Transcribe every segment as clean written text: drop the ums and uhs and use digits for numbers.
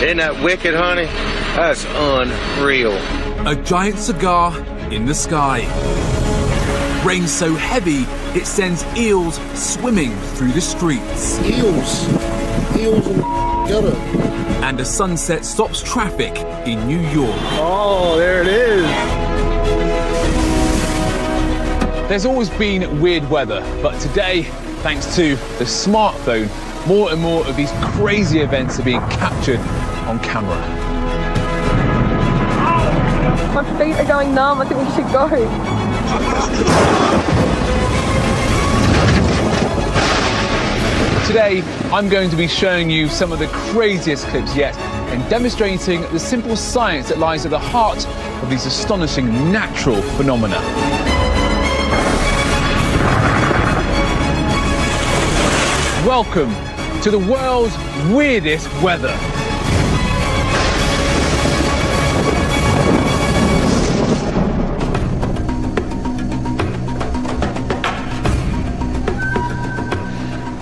Isn't that wicked, honey? That's unreal. A giant cigar in the sky. Rain so heavy it sends eels swimming through the streets. Eels in the gutter. And a sunset stops traffic in New York. Oh, there it is. There's always been weird weather, but today, thanks to the smartphone, more and more of these crazy events are being captured on camera. My feet are going numb. I think we should go. Today, I'm going to be showing you some of the craziest clips yet and demonstrating the simple science that lies at the heart of these astonishing natural phenomena. Welcome to the world's weirdest weather.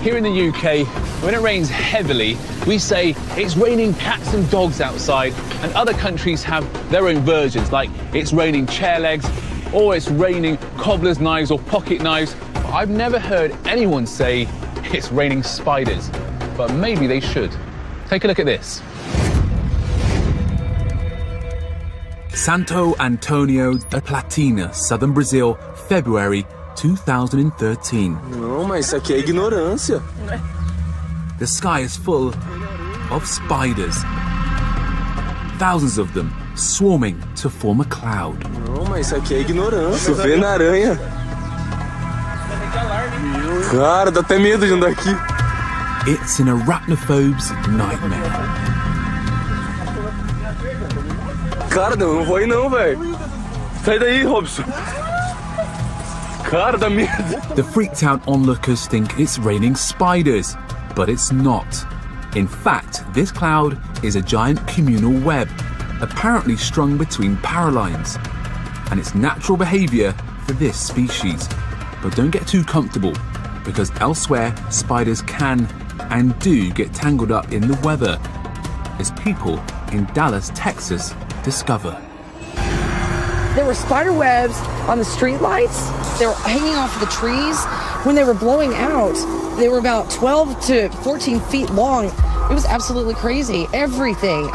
Here in the UK, when it rains heavily, we say it's raining cats and dogs outside, and other countries have their own versions, like it's raining chair legs, or it's raining cobbler's knives or pocket knives. But I've never heard anyone say it's raining spiders, but maybe they should. Take a look at this. Santo Antonio da Platina, southern Brazil, February 2013. Não, mas isso aqui é ignorância. The sky is full of spiders. Thousands of them swarming to form a cloud. Não, mas isso aqui é ignorância. Chover na aranha. Cara, dá até medo de andar aqui. It's an arachnophobe's nightmare. Cara, não vou aí não, velho. Sai daí, Robson. Cara, dá medo. The freaked out onlookers think it's raining spiders, but it's not. In fact, this cloud is a giant communal web, apparently strung between power lines, and it's natural behavior for this species. But don't get too comfortable, because elsewhere spiders can and do get tangled up in the weather, as people in Dallas, Texas discover. There were spider webs on the street lights. They were hanging off the trees. When they were blowing out, they were about 12 to 14 feet long. It was absolutely crazy. Everything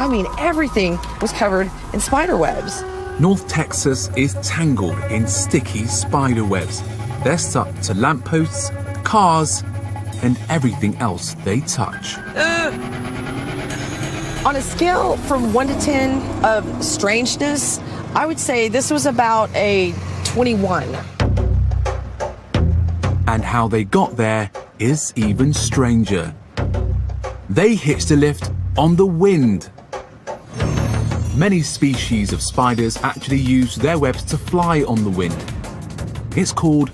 was covered in spider webs. North Texas is tangled in sticky spider webs. They're stuck to lampposts, cars, and everything else they touch. On a scale from 1 to 10 of strangeness, I would say this was about a 21. And how they got there is even stranger. They hitched a lift on the wind. Many species of spiders actually use their webs to fly on the wind. It's called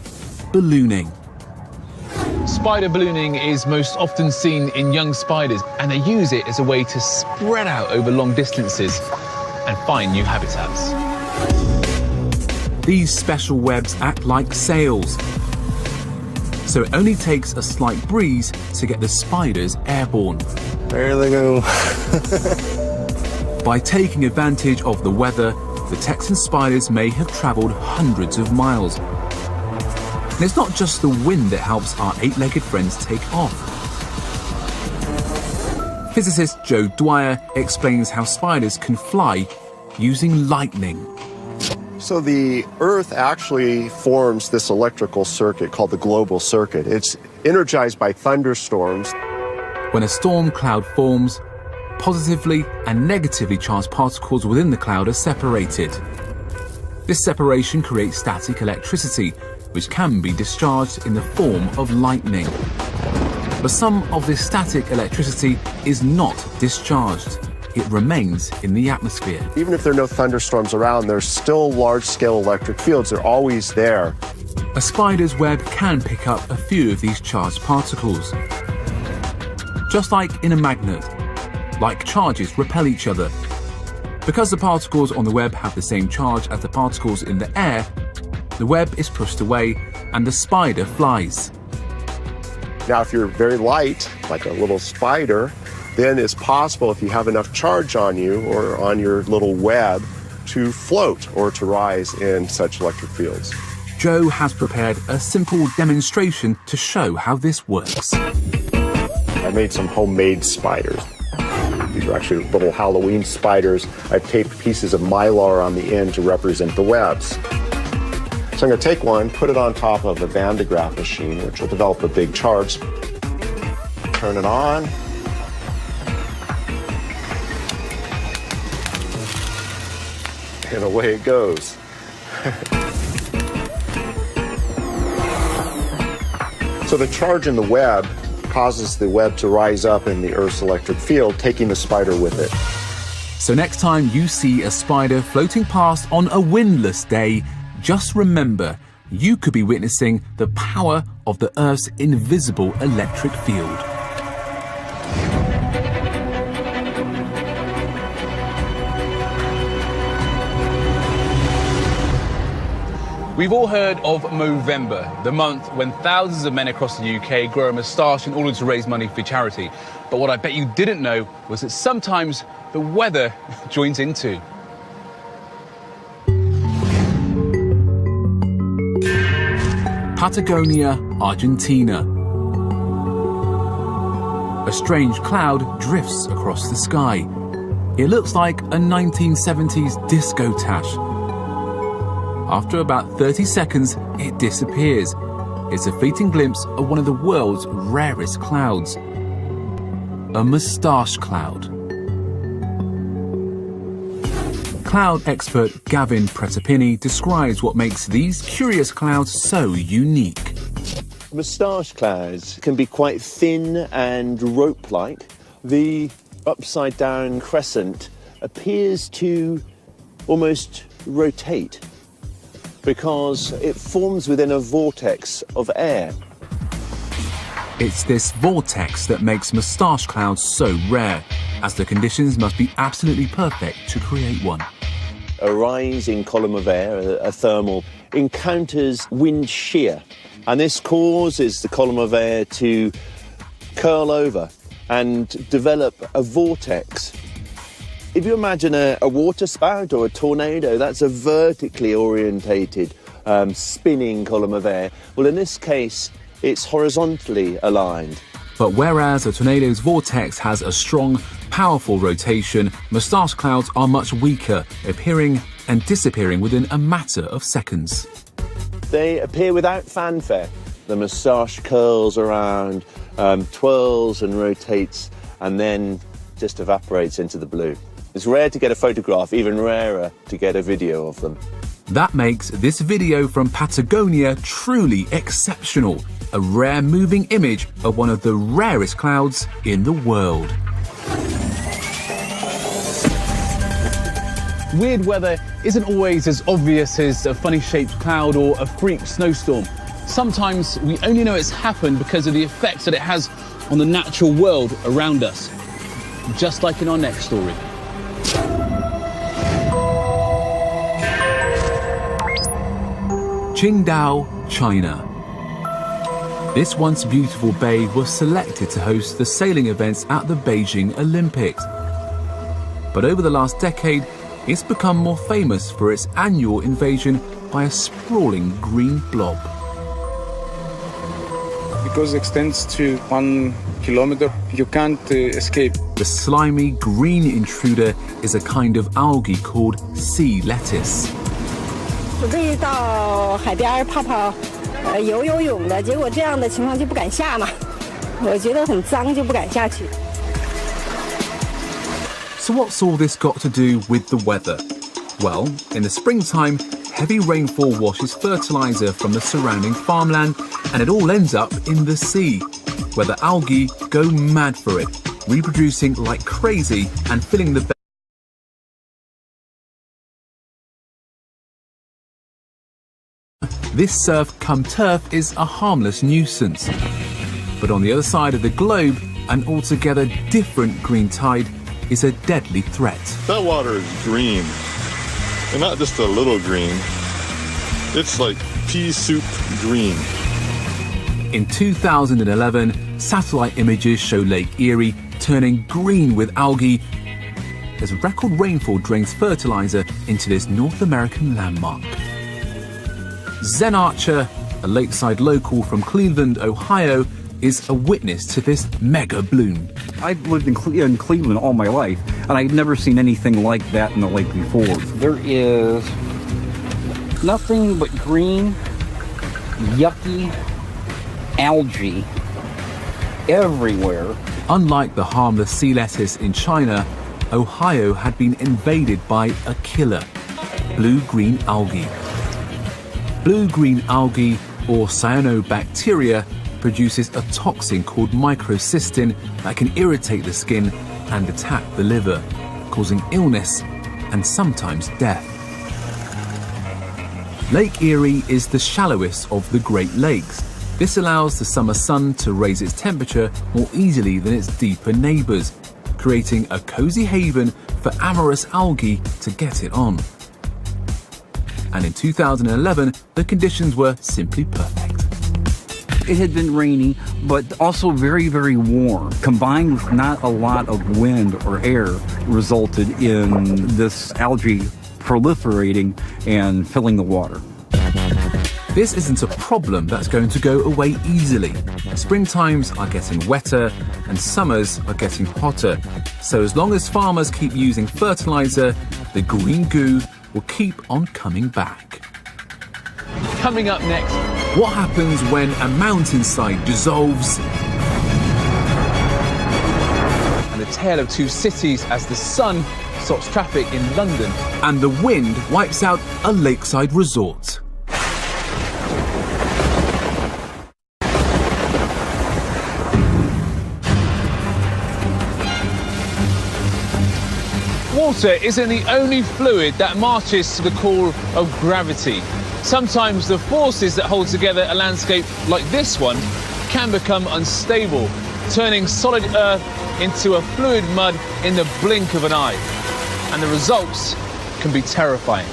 ballooning. Spider ballooning is most often seen in young spiders, and they use it as a way to spread out over long distances and find new habitats. These special webs act like sails, so it only takes a slight breeze to get the spiders airborne. There they go. By taking advantage of the weather, the Texan spiders may have traveled hundreds of miles. And it's not just the wind that helps our eight-legged friends take off. Physicist Joe Dwyer explains how spiders can fly using lightning. So the Earth actually forms this electrical circuit called the global circuit. It's energized by thunderstorms. When a storm cloud forms, positively and negatively charged particles within the cloud are separated. This separation creates static electricity, which can be discharged in the form of lightning. But some of this static electricity is not discharged. It remains in the atmosphere. Even if there are no thunderstorms around, there's still large-scale electric fields. They're always there. A spider's web can pick up a few of these charged particles. Just like in a magnet, like charges repel each other. Because the particles on the web have the same charge as the particles in the air, the web is pushed away and the spider flies. Now, if you're very light, like a little spider, then it's possible, if you have enough charge on you or on your little web, to float or to rise in such electric fields. Joe has prepared a simple demonstration to show how this works. I made some homemade spiders. These are actually little Halloween spiders. I've taped pieces of mylar on the end to represent the webs. So I'm going to take one, put it on top of a Van de Graaff machine, which will develop a big charge. Turn it on. And away it goes. So the charge in the web causes the web to rise up in the Earth's electric field, taking the spider with it. So next time you see a spider floating past on a windless day, just remember, you could be witnessing the power of the Earth's invisible electric field. We've all heard of Movember, the month when thousands of men across the UK grow a moustache in order to raise money for charity. But what I bet you didn't know was that sometimes the weather joins in too. Patagonia, Argentina. A strange cloud drifts across the sky. It looks like a 1970s disco tash. After about 30 seconds, it disappears. It's a fleeting glimpse of one of the world's rarest clouds. A moustache cloud. Cloud expert Gavin Pretapini describes what makes these curious clouds so unique. Moustache clouds can be quite thin and rope-like. The upside-down crescent appears to almost rotate because it forms within a vortex of air. It's this vortex that makes moustache clouds so rare, as the conditions must be absolutely perfect to create one. A rising column of air, a thermal, encounters wind shear, and this causes the column of air to curl over and develop a vortex. If you imagine a water spout or a tornado, that's a vertically orientated spinning column of air. Well, in this case, it's horizontally aligned. But whereas a tornado's vortex has a strong, powerful rotation, moustache clouds are much weaker, appearing and disappearing within a matter of seconds. They appear without fanfare. The moustache curls around, twirls and rotates, and then just evaporates into the blue. It's rare to get a photograph, even rarer to get a video of them. That makes this video from Patagonia truly exceptional. A rare moving image of one of the rarest clouds in the world. Weird weather isn't always as obvious as a funny-shaped cloud or a freak snowstorm. Sometimes we only know it's happened because of the effects that it has on the natural world around us. Just like in our next story. Qingdao, China. This once beautiful bay was selected to host the sailing events at the Beijing Olympics. But over the last decade, it's become more famous for its annual invasion by a sprawling green blob. Because it extends to 1 kilometer, you can't escape. The slimy green intruder is a kind of algae called sea lettuce. 准备到海边泡泡游泳的，结果这样的情况就不敢下嘛。我觉得很脏，就不敢下去。 So what's all this got to do with the weather? Well, in the springtime, heavy rainfall washes fertilizer from the surrounding farmland, and it all ends up in the sea, where the algae go mad for it, reproducing like crazy and filling the This surf come turf is a harmless nuisance. But on the other side of the globe, an altogether different green tide is a deadly threat. That water is green, and not just a little green. It's like pea soup green. In 2011, satellite images show Lake Erie turning green with algae as record rainfall drains fertilizer into this North American landmark. Zen Archer, a lakeside local from Cleveland, Ohio, is a witness to this mega bloom. I've lived in Cleveland all my life, and I've never seen anything like that in the lake before. There is nothing but green, yucky algae everywhere. Unlike the harmless sea lettuce in China, Ohio had been invaded by a killer, blue-green algae. Blue-green algae, or cyanobacteria, produces a toxin called microcystin that can irritate the skin and attack the liver, causing illness and sometimes death. Lake Erie is the shallowest of the Great Lakes. This allows the summer sun to raise its temperature more easily than its deeper neighbours, creating a cosy haven for amorous algae to get it on. And in 2011, the conditions were simply perfect. It had been rainy, but also very, very warm. Combined with not a lot of wind or air resulted in this algae proliferating and filling the water. This isn't a problem that's going to go away easily. Springtimes are getting wetter and summers are getting hotter. So as long as farmers keep using fertilizer, the green goo will keep on coming back. Coming up next, what happens when a mountainside dissolves? And the tale of two cities as the sun stops traffic in London. And the wind wipes out a lakeside resort. Water isn't the only fluid that marches to the call of gravity. Sometimes the forces that hold together a landscape like this one can become unstable, turning solid earth into a fluid mud in the blink of an eye. And the results can be terrifying.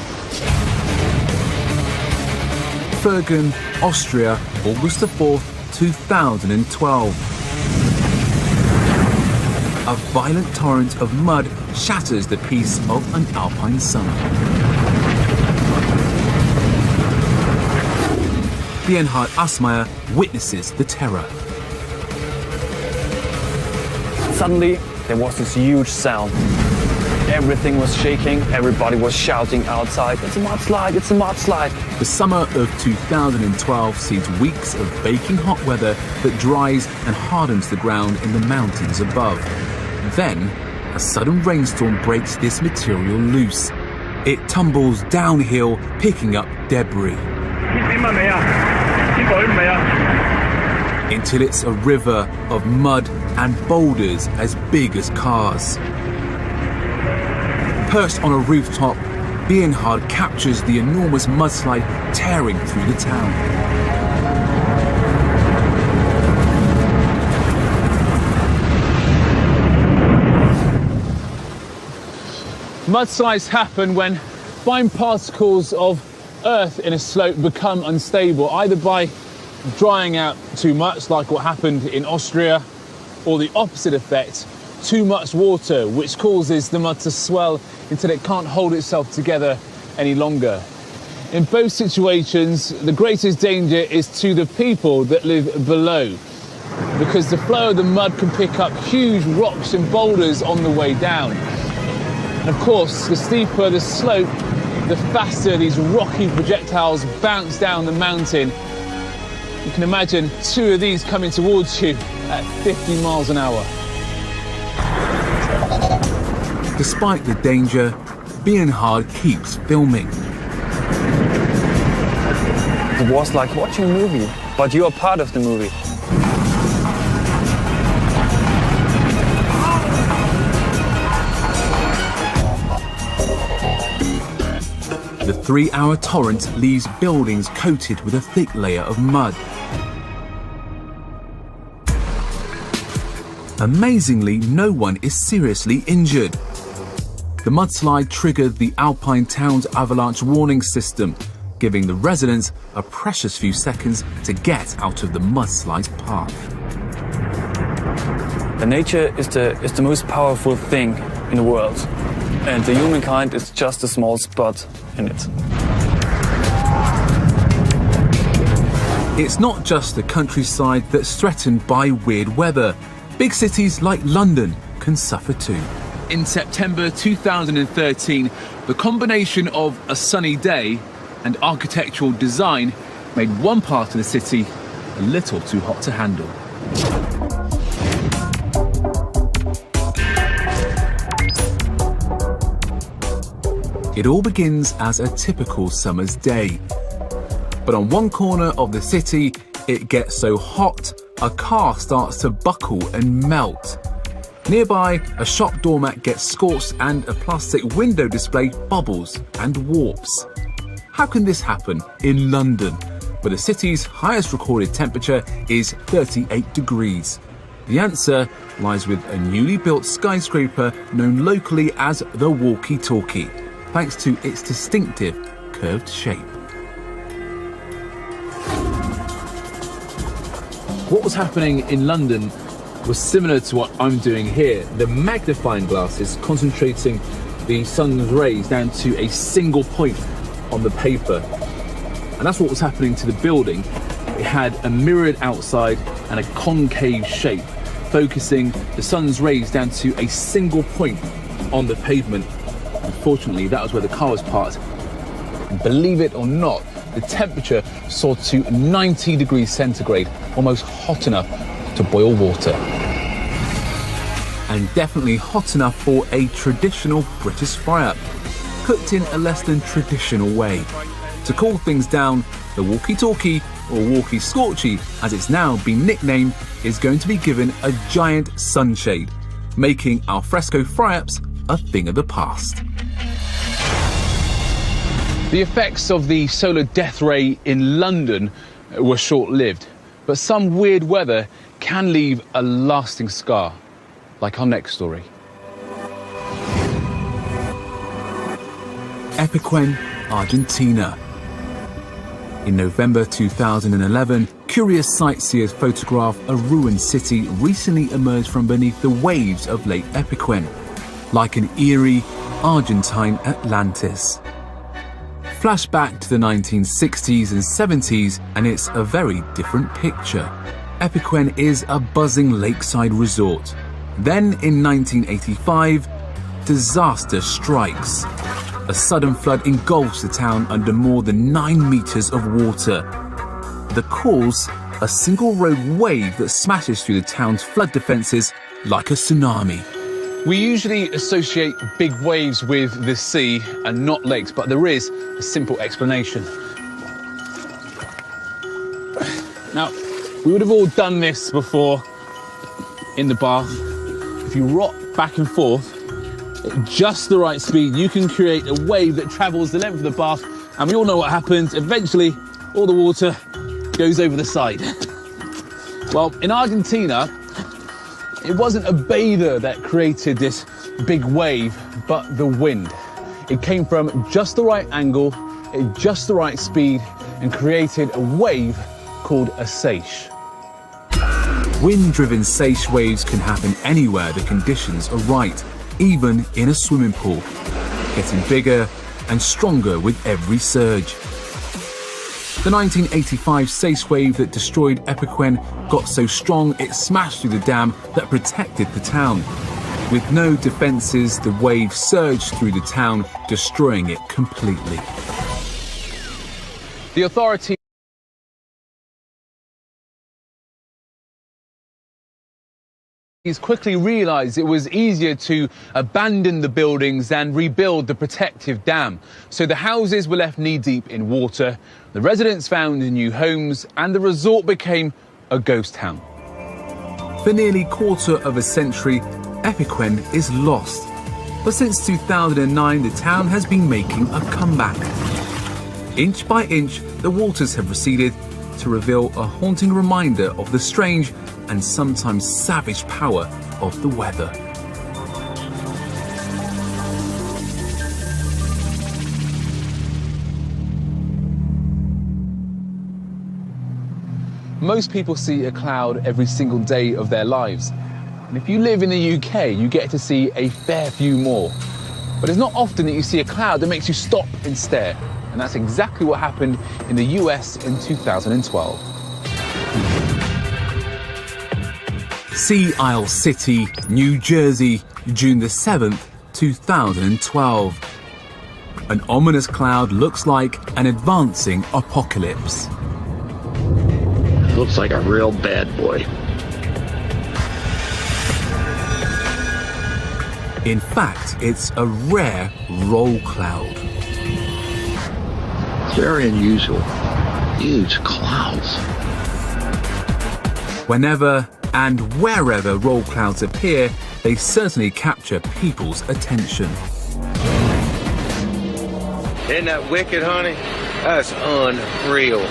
Bergen, Austria, August the 4th, 2012. A violent torrent of mud shatters the peace of an alpine summer. Bernhard Asmayer witnesses the terror. Suddenly, there was this huge sound. Everything was shaking, everybody was shouting outside, "It's a mudslide, it's a mudslide." The summer of 2012 sees weeks of baking hot weather that dries and hardens the ground in the mountains above. Then, a sudden rainstorm breaks this material loose. It tumbles downhill, picking up debris. Until it's a river of mud and boulders as big as cars. Perched on a rooftop, Bernhard captures the enormous mudslide tearing through the town. Mudslides happen when fine particles of earth in a slope become unstable, either by drying out too much, like what happened in Austria, or the opposite effect, too much water, which causes the mud to swell until it can't hold itself together any longer. In both situations, the greatest danger is to the people that live below, because the flow of the mud can pick up huge rocks and boulders on the way down. And of course, the steeper the slope, the faster these rocky projectiles bounce down the mountain. You can imagine two of these coming towards you at 50 miles an hour. Despite the danger, Bernhard keeps filming. It was like watching a movie, but you are part of the movie. The 3-hour torrent leaves buildings coated with a thick layer of mud. Amazingly, no one is seriously injured. The mudslide triggered the Alpine town's avalanche warning system, giving the residents a precious few seconds to get out of the mudslide's path. The nature is the most powerful thing in the world, and the humankind is just a small spot in it. It's not just the countryside that's threatened by weird weather. Big cities like London can suffer too. In September 2013, the combination of a sunny day and architectural design made one part of the city a little too hot to handle. It all begins as a typical summer's day. But on one corner of the city, it gets so hot, a car starts to buckle and melt. Nearby, a shop doormat gets scorched and a plastic window display bubbles and warps. How can this happen in London, where the city's highest recorded temperature is 38 degrees? The answer lies with a newly built skyscraper known locally as the walkie-talkie, thanks to its distinctive curved shape. What was happening in London was similar to what I'm doing here. The magnifying glasses concentrating the sun's rays down to a single point on the paper. And that's what was happening to the building. It had a mirrored outside and a concave shape, focusing the sun's rays down to a single point on the pavement. Unfortunately, that was where the car was parked. And believe it or not, the temperature soared to 90 degrees centigrade, almost hot enough to boil water. And definitely hot enough for a traditional British fry-up, cooked in a less than traditional way. To cool things down, the walkie-talkie, or walkie-scorchy as it's now been nicknamed, is going to be given a giant sunshade, making al fresco fry-ups a thing of the past. The effects of the solar death ray in London were short-lived, but some weird weather can leave a lasting scar, like our next story. Epiquen, Argentina. In November 2011, curious sightseers photographed a ruined city recently emerged from beneath the waves of Lake Epiquen, like an eerie, Argentine Atlantis. Flashback to the 1960s and 70s and it's a very different picture. Epiquen is a buzzing lakeside resort. Then in 1985, disaster strikes. A sudden flood engulfs the town under more than 9 meters of water. The cause? A single road wave that smashes through the town's flood defences like a tsunami. We usually associate big waves with the sea and not lakes, but there is a simple explanation. Now, we would have all done this before in the bath. If you rock back and forth at just the right speed, you can create a wave that travels the length of the bath, and we all know what happens. Eventually, all the water goes over the side. Well, in Argentina, it wasn't a bather that created this big wave, but the wind. It came from just the right angle, at just the right speed, and created a wave called a seiche. Wind-driven seiche waves can happen anywhere the conditions are right, even in a swimming pool, getting bigger and stronger with every surge. The 1985 seiche wave that destroyed Epiquen got so strong it smashed through the dam that protected the town. With no defences, the wave surged through the town, destroying it completely. The authorities quickly realised it was easier to abandon the buildings than rebuild the protective dam. So the houses were left knee-deep in water, the residents found new homes, and the resort became a ghost town. For nearly a quarter of a century, Epiquen is lost. But since 2009, the town has been making a comeback. Inch by inch, the waters have receded to reveal a haunting reminder of the strange and sometimes savage power of the weather. Most people see a cloud every single day of their lives. And if you live in the UK, you get to see a fair few more. But it's not often that you see a cloud that makes you stop and stare. And that's exactly what happened in the US in 2012. Sea Isle City, New Jersey, June the 7th, 2012. An ominous cloud looks like an advancing apocalypse. Looks like a real bad boy. In fact, it's a rare roll cloud. Very unusual. Huge clouds. Whenever and wherever roll clouds appear, they certainly capture people's attention. Isn't that wicked, honey? That's unreal.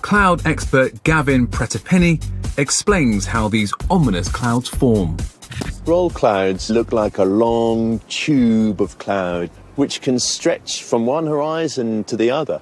Cloud expert Gavin Pretapini explains how these ominous clouds form. Roll clouds look like a long tube of cloud which can stretch from one horizon to the other,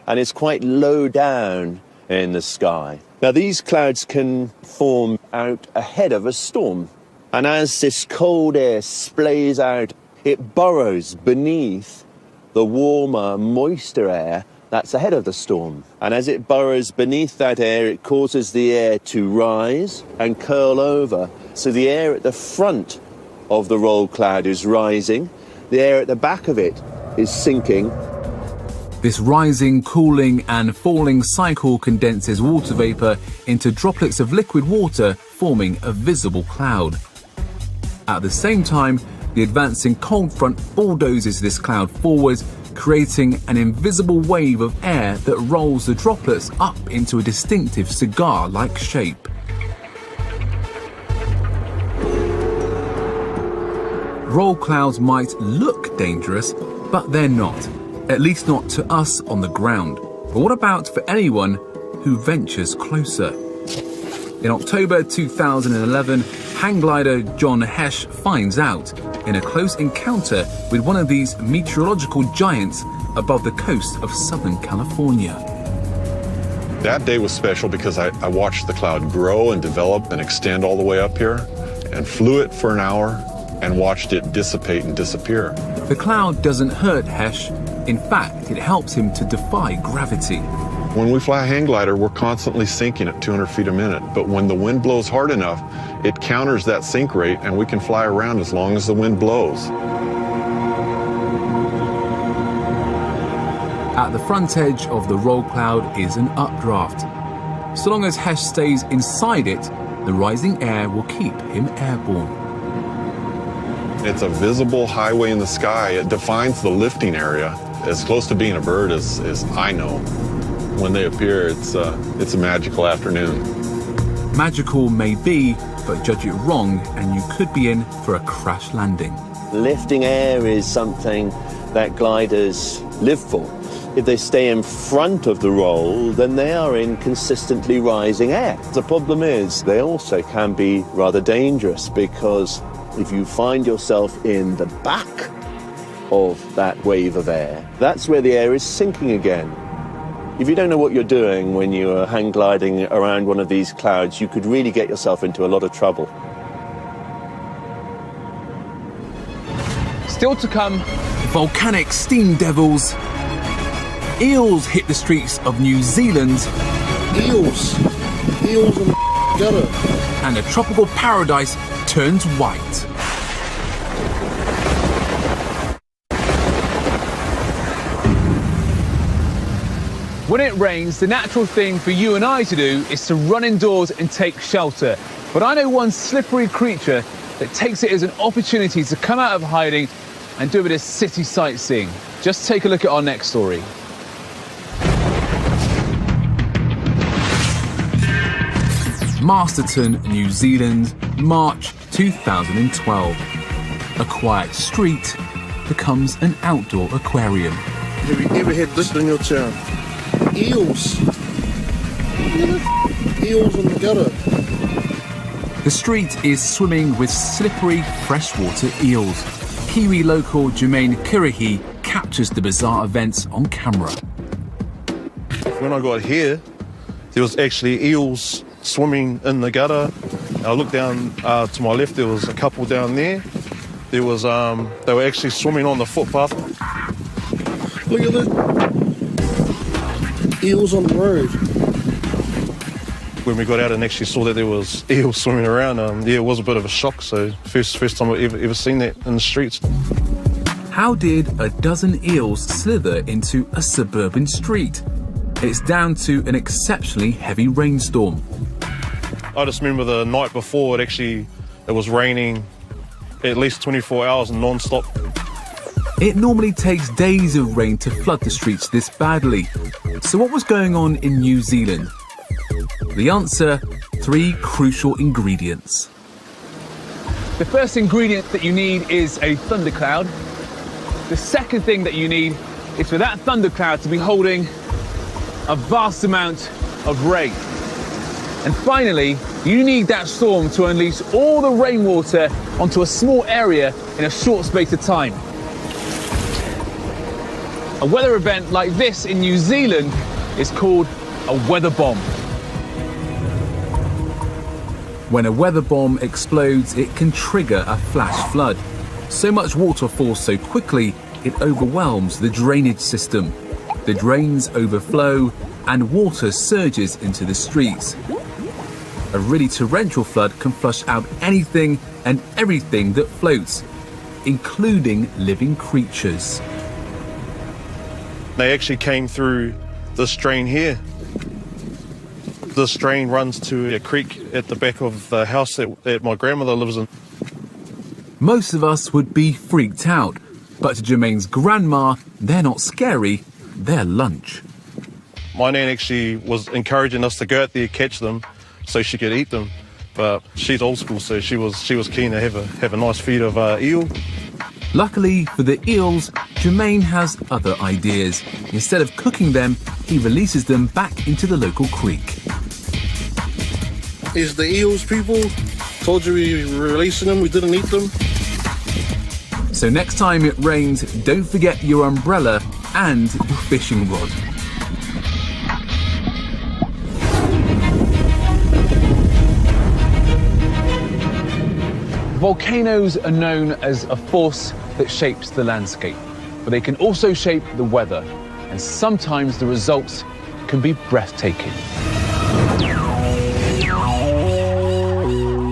and it's quite low down in the sky. Now, these clouds can form out ahead of a storm, and as this cold air splays out, it burrows beneath the warmer, moister air that's ahead of the storm. And as it burrows beneath that air, it causes the air to rise and curl over. So the air at the front of the roll cloud is rising, the air at the back of it is sinking. This rising, cooling and falling cycle condenses water vapour into droplets of liquid water, forming a visible cloud. At the same time, the advancing cold front bulldozes this cloud forwards, creating an invisible wave of air that rolls the droplets up into a distinctive cigar-like shape. Roll clouds might look dangerous, but they're not. At least not to us on the ground. But what about for anyone who ventures closer? In October 2011, hang glider John Hesh finds out in a close encounter with one of these meteorological giants above the coast of Southern California. That day was special because I watched the cloud grow and develop and extend all the way up here, and flew it for an hour and watched it dissipate and disappear. The cloud doesn't hurt Hesh. In fact, it helps him to defy gravity. When we fly a hang glider, we're constantly sinking at 200 feet a minute, but when the wind blows hard enough, it counters that sink rate and we can fly around as long as the wind blows. At the front edge of the roll cloud is an updraft. So long as Hesh stays inside it, the rising air will keep him airborne. It's a visible highway in the sky. It defines the lifting area. As close to being a bird as I know. When they appear, it's a magical afternoon. Magical may be, but judge it wrong and you could be in for a crash landing. Lifting air is something that gliders live for. If they stay in front of the roll, then they are in consistently rising air. The problem is they also can be rather dangerous, because if you find yourself in the back of that wave of air, that's where the air is sinking again. If you don't know what you're doing when you are hang gliding around one of these clouds, you could really get yourself into a lot of trouble. Still to come, volcanic steam devils. Eels hit the streets of New Zealand. Eels in the gutter. And a tropical paradise turns white. When it rains, the natural thing for you and I to do is to run indoors and take shelter. But I know one slippery creature that takes it as an opportunity to come out of hiding and do a bit of city sightseeing. Just take a look at our next story. Masterton, New Zealand, March 2012. A quiet street becomes an outdoor aquarium. Have you ever had this in your town? Eels. Eels in the gutter. The street is swimming with slippery freshwater eels. Kiwi local Jermaine Kirihi captures the bizarre events on camera. When I got here, there was actually eels swimming in the gutter. I looked down to my left, there was a couple down there. There was, they were actually swimming on the footpath. Look at this. Eels on the road. When we got out and actually saw that there was eels swimming around, yeah, it was a bit of a shock. So first time I've ever seen that in the streets. How did a dozen eels slither into a suburban street? It's down to an exceptionally heavy rainstorm. I just remember the night before it was raining at least 24 hours non-stop. It normally takes days of rain to flood the streets this badly. So what was going on in New Zealand? The answer, 3 crucial ingredients. The first ingredient that you need is a thundercloud. The second thing that you need is for that thundercloud to be holding a vast amount of rain. And finally, you need that storm to unleash all the rainwater onto a small area in a short space of time. A weather event like this in New Zealand is called a weather bomb. When a weather bomb explodes, it can trigger a flash flood. So much water falls so quickly, it overwhelms the drainage system. The drains overflow and water surges into the streets. A really torrential flood can flush out anything and everything that floats, including living creatures. They actually came through this drain here. This drain runs to a creek at the back of the house that my grandmother lives in. Most of us would be freaked out, but to Jermaine's grandma, they're not scary, they're lunch. My nan actually was encouraging us to go out there, catch them, so she could eat them. But she's old school, so she was keen to have a nice feed of eel. Luckily for the eels, Jermaine has other ideas. Instead of cooking them, he releases them back into the local creek. It's the eels, people. Told you we were releasing them, we didn't eat them. So next time it rains, don't forget your umbrella and your fishing rod. Volcanoes are known as a force that shapes the landscape, but they can also shape the weather, and sometimes the results can be breathtaking.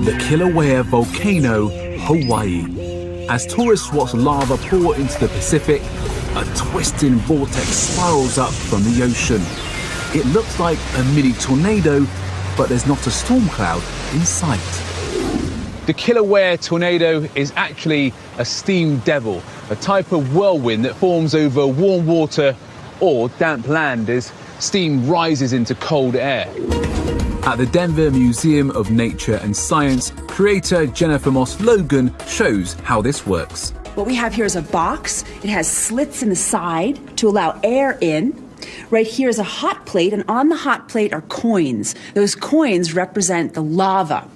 The Kilauea volcano, Hawaii. As tourists watch lava pour into the Pacific, a twisting vortex spirals up from the ocean. It looks like a mini tornado, but there's not a storm cloud in sight. The Kilauea tornado is actually a steam devil, a type of whirlwind that forms over warm water or damp land as steam rises into cold air. At the Denver Museum of Nature and Science, creator Jennifer Moss Logan shows how this works. What we have here is a box. It has slits in the side to allow air in. Right here is a hot plate, and on the hot plate are coins. Those coins represent the lava.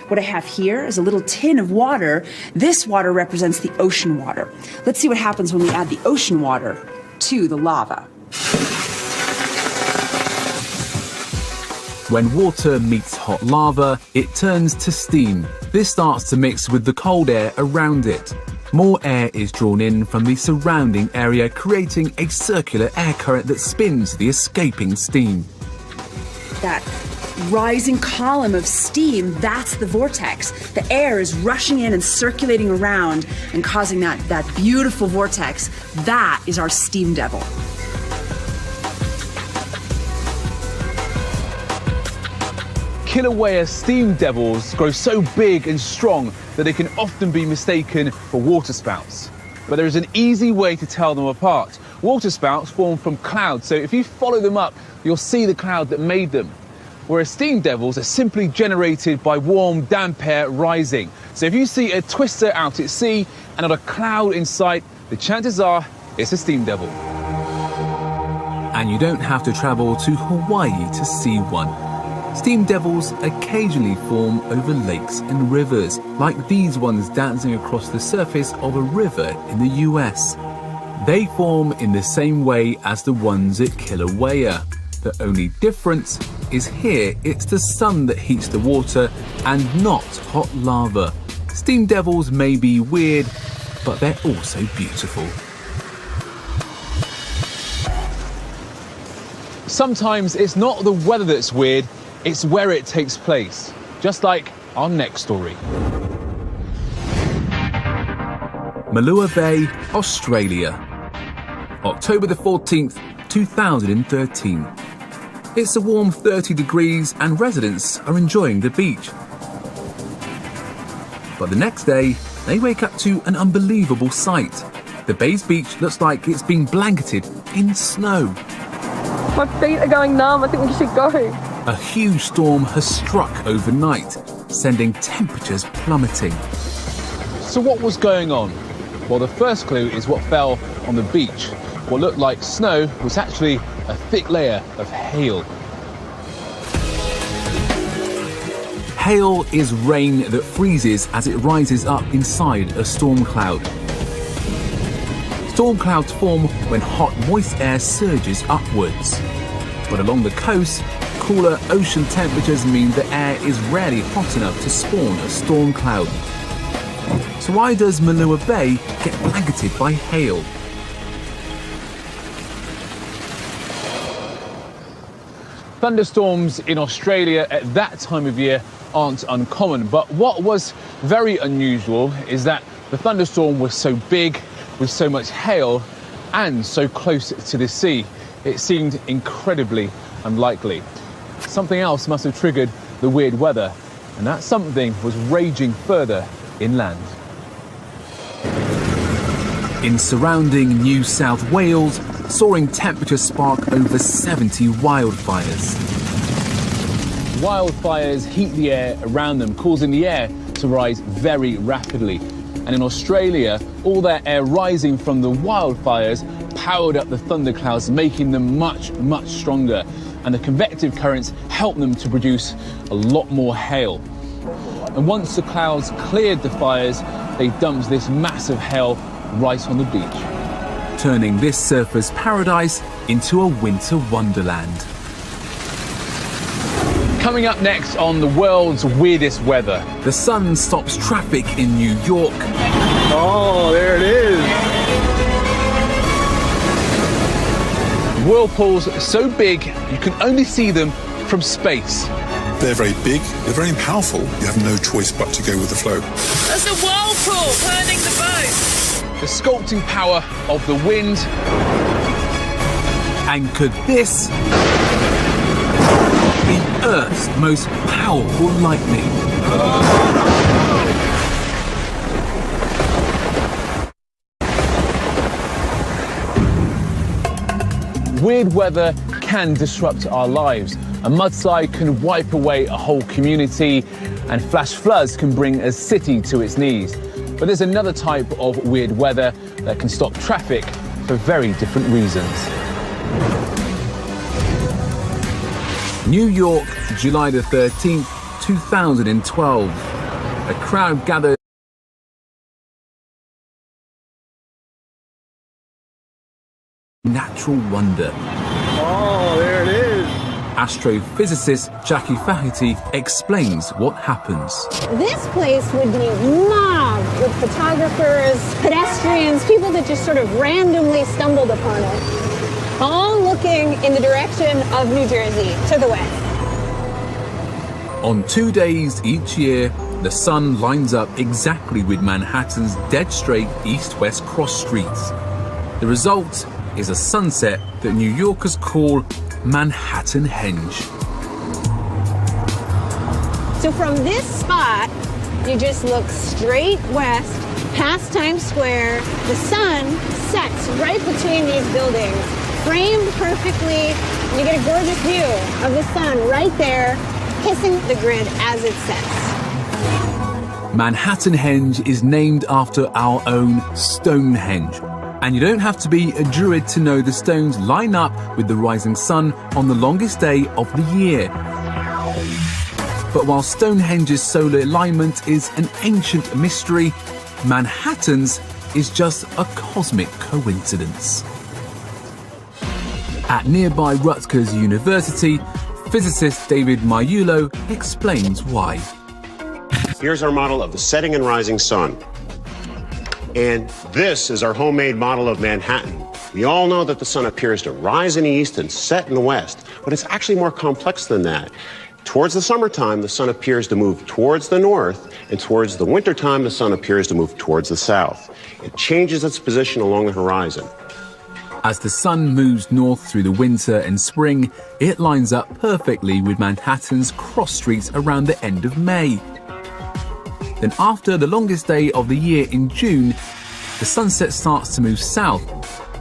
What I have here is a little tin of water. This water represents the ocean water. Let's see what happens when we add the ocean water to the lava. When water meets hot lava, it turns to steam. This starts to mix with the cold air around it. More air is drawn in from the surrounding area, creating a circular air current that spins the escaping steam. That rising column of steam, that's the vortex. The air is rushing in and circulating around and causing that beautiful vortex. That is our steam devil. Kilauea steam devils grow so big and strong that they can often be mistaken for waterspouts. But there is an easy way to tell them apart. Waterspouts form from clouds, so if you follow them up, you'll see the cloud that made them. Whereas steam devils are simply generated by warm, damp air rising. So if you see a twister out at sea and not a cloud in sight, the chances are it's a steam devil. And you don't have to travel to Hawaii to see one. Steam devils occasionally form over lakes and rivers, like these ones dancing across the surface of a river in the US. They form in the same way as the ones at Kilauea. The only difference is here it's the sun that heats the water and not hot lava. Steam devils may be weird, but they're also beautiful. Sometimes it's not the weather that's weird, it's where it takes place. Just like our next story. Malua Bay, Australia. October the 14th, 2013. It's a warm 30 degrees and residents are enjoying the beach. But the next day, they wake up to an unbelievable sight. The bay's beach looks like it's been blanketed in snow. My feet are going numb, I think we should go. A huge storm has struck overnight, sending temperatures plummeting. So what was going on? Well, the first clue is what fell on the beach. What looked like snow was actually a thick layer of hail. Hail is rain that freezes as it rises up inside a storm cloud. Storm clouds form when hot, moist air surges upwards. But along the coast, cooler ocean temperatures mean the air is rarely hot enough to spawn a storm cloud. So why does Malua Bay get blanketed by hail? Thunderstorms in Australia at that time of year aren't uncommon, but what was very unusual is that the thunderstorm was so big, with so much hail, and so close to the sea. It seemed incredibly unlikely. Something else must have triggered the weird weather, and that something was raging further inland. In surrounding New South Wales, soaring temperatures spark over 70 wildfires. Wildfires heat the air around them, causing the air to rise very rapidly. And in Australia, all that air rising from the wildfires powered up the thunderclouds, making them much, much stronger. And the convective currents helped them to produce a lot more hail. And once the clouds cleared the fires, they dumped this massive hail right on the beach, turning this surfer's paradise into a winter wonderland. Coming up next on the world's weirdest weather. The sun stops traffic in New York. Oh, there it is. Whirlpools so big you can only see them from space. They're very big, they're very powerful. You have no choice but to go with the flow. There's a whirlpool turning the boat. The sculpting power of the wind. And could this be Earth's most powerful lightning? Weird weather can disrupt our lives. A mudslide can wipe away a whole community, and flash floods can bring a city to its knees. But there's another type of weird weather that can stop traffic for very different reasons. New York, July the 13th, 2012. A crowd gathered. Natural wonder. Oh, there it is. Astrophysicist Jackie Fahety explains what happens. This place would be mobbed with photographers, pedestrians, people that just sort of randomly stumbled upon it, all looking in the direction of New Jersey, to the west. On 2 days each year, the sun lines up exactly with Manhattan's dead straight east-west cross streets. The result is a sunset that New Yorkers call Manhattan Henge. So from this spot, you just look straight west, past Times Square. The sun sets right between these buildings, framed perfectly. You get a gorgeous view of the sun right there, kissing the grid as it sets. Manhattan Henge is named after our own Stonehenge. And you don't have to be a druid to know the stones line up with the rising sun on the longest day of the year. But while Stonehenge's solar alignment is an ancient mystery, Manhattan's is just a cosmic coincidence. At nearby Rutgers University, Physicist David Maiulo explains why. Here's our model of the setting and rising sun. And this is our homemade model of Manhattan. We all know that the sun appears to rise in the east and set in the west, but it's actually more complex than that. Towards the summertime, the sun appears to move towards the north, and towards the wintertime, the sun appears to move towards the south. It changes its position along the horizon. As the sun moves north through the winter and spring, it lines up perfectly with Manhattan's cross streets around the end of May. Then after the longest day of the year in June, the sunset starts to move south,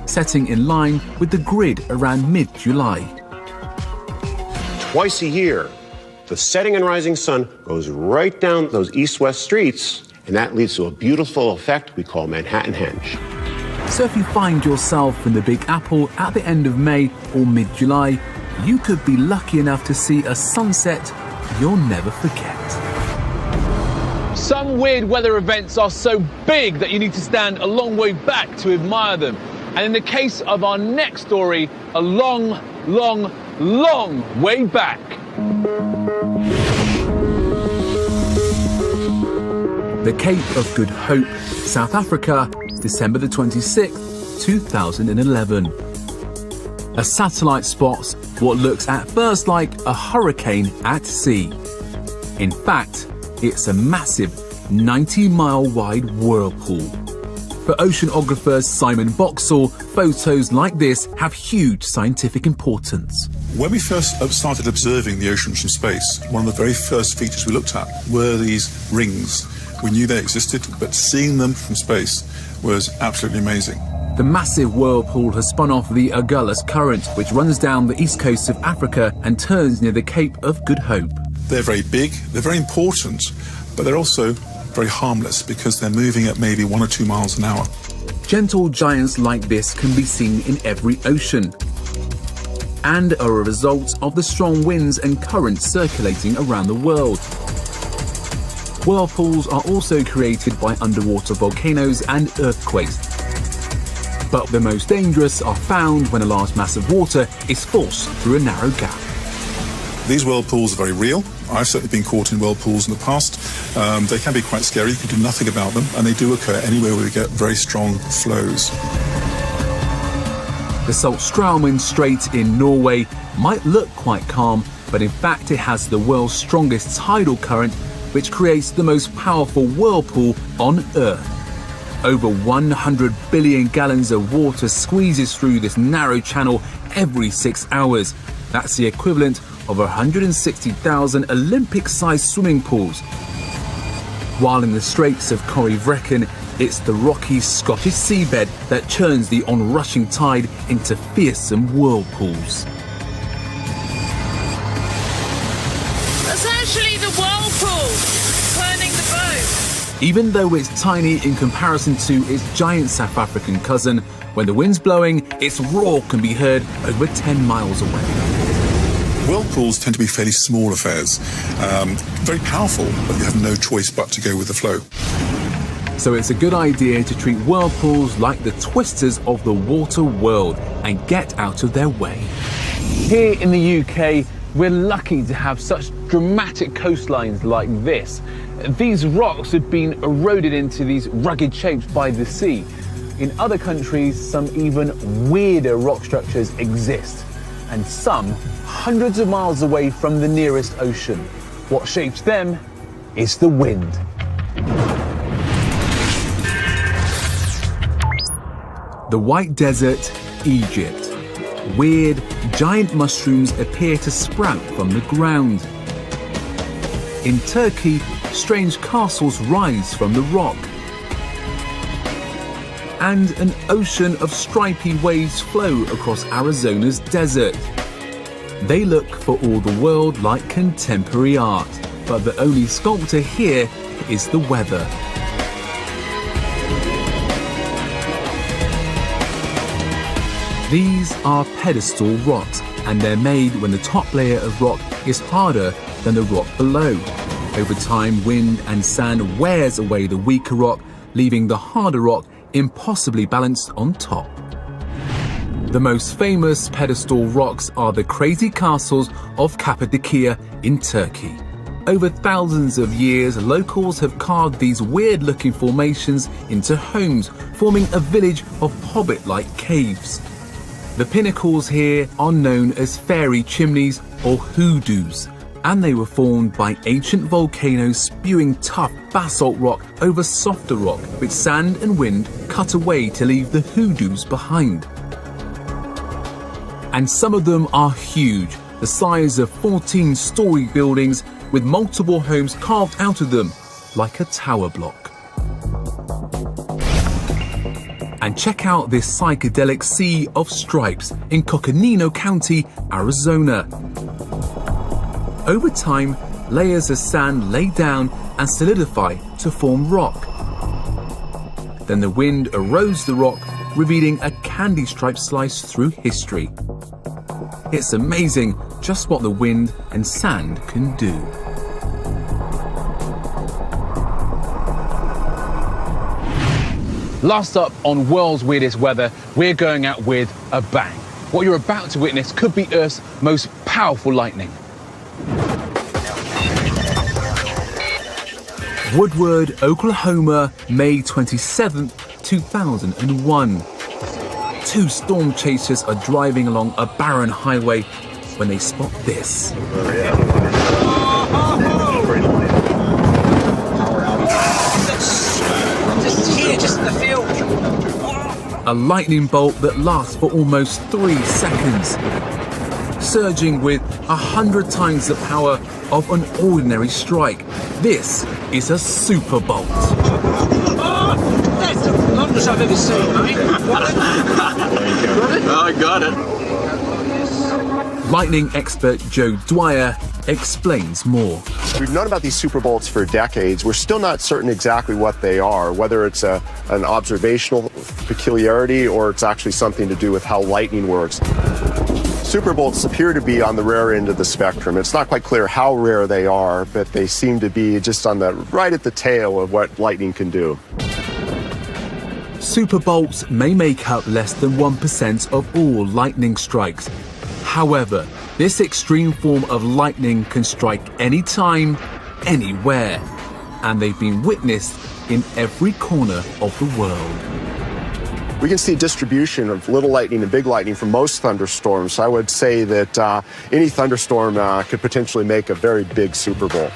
setting in line with the grid around mid-July. Twice a year, the setting and rising sun goes right down those east-west streets, and that leads to a beautiful effect we call Manhattan Henge. So if you find yourself in the Big Apple at the end of May or mid-July, you could be lucky enough to see a sunset you'll never forget. Some weird weather events are so big that you need to stand a long way back to admire them. And in the case of our next story, a long, long, long way back. The Cape of Good Hope, South Africa, December the 26th, 2011. A satellite spots what looks at first like a hurricane at sea. In fact, it's a massive 90-mile wide whirlpool. For oceanographer Simon Boxall, photos like this have huge scientific importance. When we first started observing the oceans from space, one of the very first features we looked at were these rings. We knew they existed, but seeing them from space was absolutely amazing. The massive whirlpool has spun off the Agulhas Current, which runs down the east coast of Africa and turns near the Cape of Good Hope. They're very big, they're very important, but they're also very harmless because they're moving at maybe 1 or 2 miles an hour. Gentle giants like this can be seen in every ocean and are a result of the strong winds and currents circulating around the world. Whirlpools are also created by underwater volcanoes and earthquakes. But the most dangerous are found when a large mass of water is forced through a narrow gap. These whirlpools are very real. I've certainly been caught in whirlpools in the past. They can be quite scary. You can do nothing about them, and they do occur anywhere where we get very strong flows. The Saltstraumen Strait in Norway might look quite calm, but in fact it has the world's strongest tidal current, which creates the most powerful whirlpool on Earth. Over 100 billion gallons of water squeezes through this narrow channel every 6 hours. That's the equivalent of 160,000 Olympic-sized swimming pools. While in the Straits of Corryvreckan, it's the rocky Scottish seabed that churns the onrushing tide into fearsome whirlpools. That's actually the whirlpool turning the boat. Even though it's tiny in comparison to its giant South African cousin, when the wind's blowing, its roar can be heard over 10 miles away. Whirlpools tend to be fairly small affairs, very powerful, but you have no choice but to go with the flow. So it's a good idea to treat whirlpools like the twisters of the water world and get out of their way. Here in the UK, we're lucky to have such dramatic coastlines like this. These rocks have been eroded into these rugged shapes by the sea. In other countries, some even weirder rock structures exist, and some hundreds of miles away from the nearest ocean. What shapes them is the wind. The White Desert, Egypt. Weird, giant mushrooms appear to sprout from the ground. In Turkey, strange castles rise from the rock. And an ocean of stripy waves flow across Arizona's desert. They look for all the world like contemporary art, but the only sculptor here is the weather. These are pedestal rocks, and they're made when the top layer of rock is harder than the rock below. Over time, wind and sand wears away the weaker rock, leaving the harder rock impossibly balanced on top. The most famous pedestal rocks are the crazy castles of Cappadocia in Turkey. Over thousands of years, locals have carved these weird-looking formations into homes, forming a village of hobbit-like caves. The pinnacles here are known as fairy chimneys or hoodoos, and they were formed by ancient volcanoes spewing tough basalt rock over softer rock, which sand and wind cut away to leave the hoodoos behind. And some of them are huge, the size of 14-story buildings with multiple homes carved out of them, like a tower block. And check out this psychedelic sea of stripes in Coconino County, Arizona. Over time, layers of sand lay down and solidify to form rock. Then the wind erodes the rock, revealing a candy stripe slice through history. It's amazing just what the wind and sand can do. Last up on World's Weirdest Weather, we're going out with a bang. What you're about to witness could be Earth's most powerful lightning. Woodward, Oklahoma, May 27, 2001. Two storm chasers are driving along a barren highway when they spot this. A lightning bolt that lasts for almost 3 seconds, surging with 100 times the power of an ordinary strike. This is a super bolt. That's the longest I've ever seen, mate. I got it. Lightning expert Joe Dwyer explains more. We've known about these super bolts for decades. We're still not certain exactly what they are, whether it's an observational peculiarity or it's actually something to do with how lightning works. Super bolts appear to be on the rare end of the spectrum. It's not quite clear how rare they are, but they seem to be just on the right at the tail of what lightning can do. Super bolts may make up less than 1% of all lightning strikes. However, this extreme form of lightning can strike anytime, anywhere, and they've been witnessed in every corner of the world. We can see distribution of little lightning and big lightning from most thunderstorms. I would say that any thunderstorm could potentially make a very big super bolt.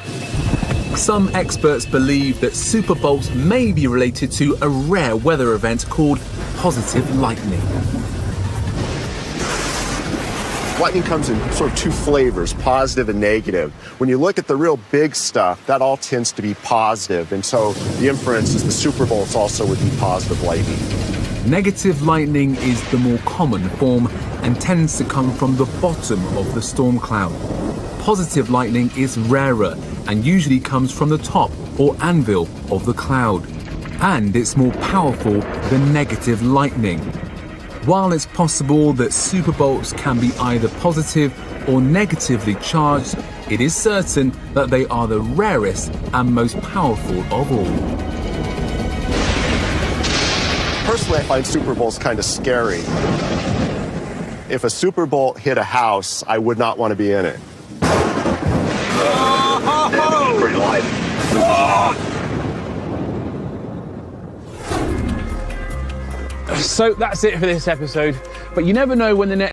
Some experts believe that super bolts may be related to a rare weather event called positive lightning. Lightning comes in sort of two flavors, positive and negative. When you look at the real big stuff, that all tends to be positive, and so the inference is the super bolts also would be positive lightning. Negative lightning is the more common form and tends to come from the bottom of the storm cloud. Positive lightning is rarer and usually comes from the top or anvil of the cloud, and it's more powerful than negative lightning. While it's possible that super bolts can be either positive or negatively charged, it is certain that they are the rarest and most powerful of all. Personally, I find super bolts kind of scary. If a super bolt hit a house, I would not want to be in it. Pretty light. So that's it for this episode, but you never know when the next